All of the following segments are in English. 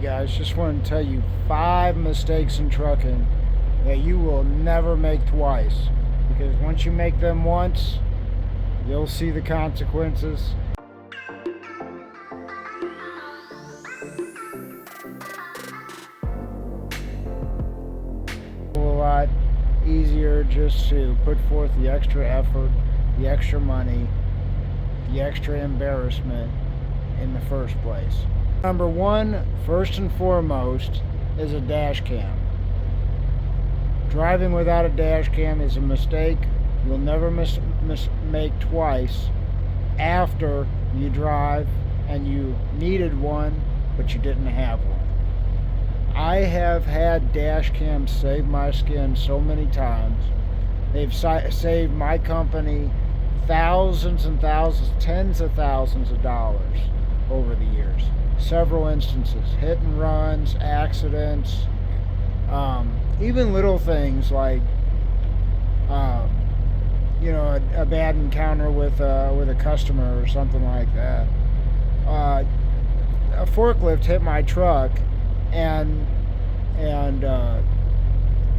guys, just want to tell you 5 mistakes in trucking that you will never make twice. Because once you make them once, you'll see the consequences. A lot easier just to put forth the extra effort, the extra money, the extra embarrassment in the first place. Number one, first and foremost, is a dash cam. Driving without a dash cam is a mistake you'll never make twice after you drive and you needed one, but you didn't have one. I have had dash cams save my skin so many times. They've saved my company thousands and thousands, tens of thousands of dollars over the years. Several instances, hit and runs, accidents, even little things like a bad encounter with a customer or something like that. A forklift hit my truck, and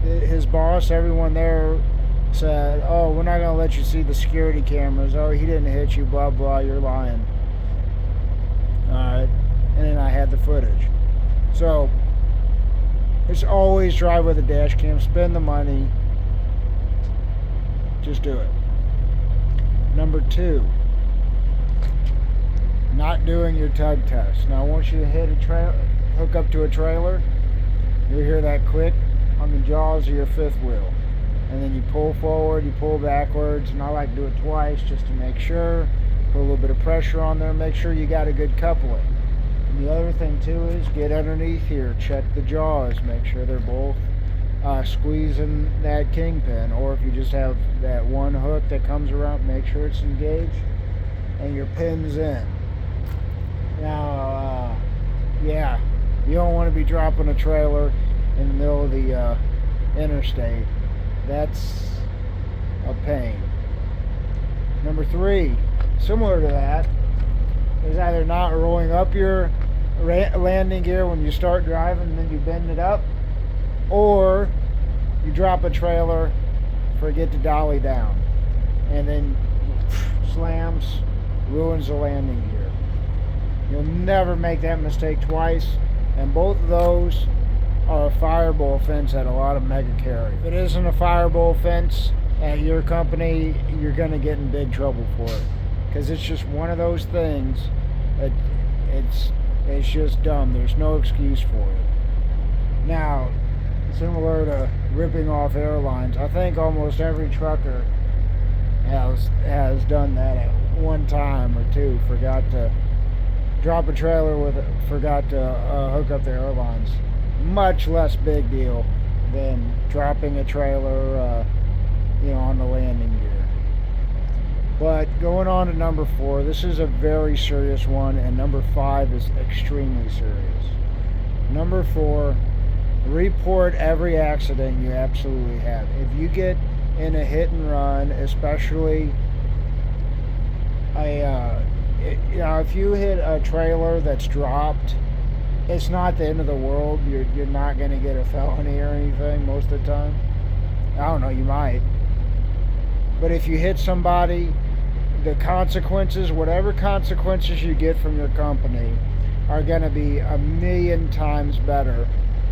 his boss, everyone there, said, "Oh, we're not gonna let you see the security cameras. Oh, he didn't hit you, blah blah, you're lying." Alright, and then I had the footage. So just always drive with a dash cam, spend the money, just do it. Number 2, not doing your tug test. Now I want you to hook up to a trailer. You'll hear that click on the jaws of your fifth wheel. And then you pull forward, you pull backwards, and I like to do it twice just to make sure. Put a little bit of pressure on there, make sure you got a good coupling. And the other thing too is get underneath here, check the jaws, make sure they're both squeezing that kingpin. Or if you just have that one hook that comes around, make sure it's engaged and your pin's in. Now, you don't want to be dropping a trailer in the middle of the interstate. That's a pain. Number 3, similar to that, is either not rolling up your landing gear when you start driving and then you bend it up, or you drop a trailer, forget to dolly down, and then slams, ruins the landing gear. You'll never make that mistake twice, and both of those are a fireable offense at a lot of mega carriers. If it isn't a fireable offense at your company, you're going to get in big trouble for it, because it's just one of those things that it's just dumb. There's no excuse for it. Now, similar to ripping off airlines, I think almost every trucker has done that at one time or two. Forgot to drop a trailer forgot to hook up the airlines. Much less big deal than dropping a trailer on the landing gear. But going on to number 4, this is a very serious one, and number 5 is extremely serious. Number 4, report every accident you absolutely have. If you get in a hit and run, especially if you hit a trailer that's dropped, it's not the end of the world. You're not going to get a felony or anything most of the time. I don't know, you might. But if you hit somebody, the consequences, whatever consequences you get from your company, are going to be 1,000,000 times better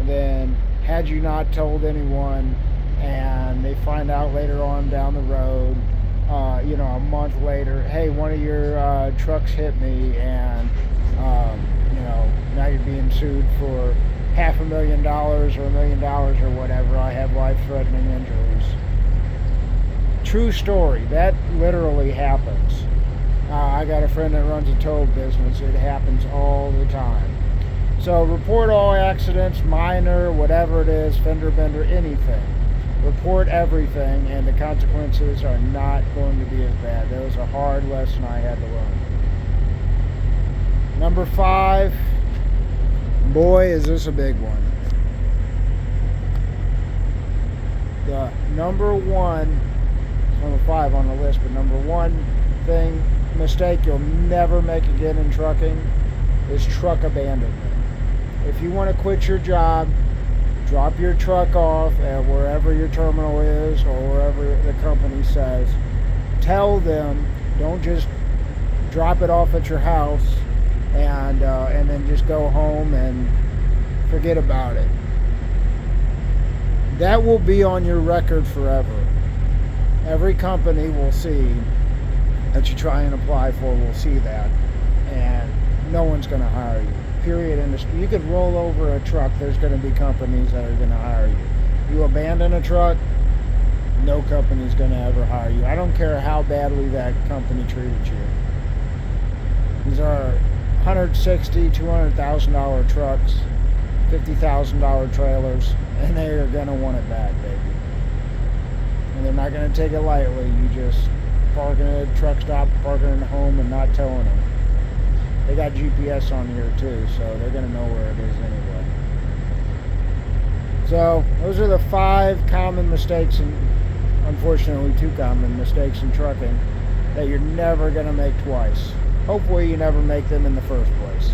than had you not told anyone and they find out later on down the road, a month later, hey, one of your trucks hit me, and now you're being sued for $500,000 or $1 million or whatever. I have life-threatening injuries. True story. That literally happens. I got a friend that runs a tow business. It happens all the time. So report all accidents, minor, whatever it is, fender bender, anything. Report everything, and the consequences are not going to be as bad. That was a hard lesson I had to learn. Number 5, boy, is this a big one. The number 5 on the list, but number 1 mistake you'll never make again in trucking is truck abandonment. if you want to quit your job, drop your truck off at wherever your terminal is or wherever the company says. Tell them, don't just drop it off at your house and then just go home and forget about it. That will be on your record forever. Every company will see that you try and apply for will see that, and no one's going to hire you. Period. Industry. You could roll over a truck. There's going to be companies that are going to hire you. You abandon a truck, no company's going to ever hire you. I don't care how badly that company treated you. These are $160,000, $200,000 trucks, $50,000 trailers, and they are going to want it bad, baby. And they're not going to take it lightly. You just parking at a truck stop, parking in a home, and not towing them. They got GPS on here too, so they're going to know where it is anyway. So those are the 5 common mistakes, and unfortunately 2 common mistakes in trucking that you're never going to make twice. Hopefully you never make them in the first place.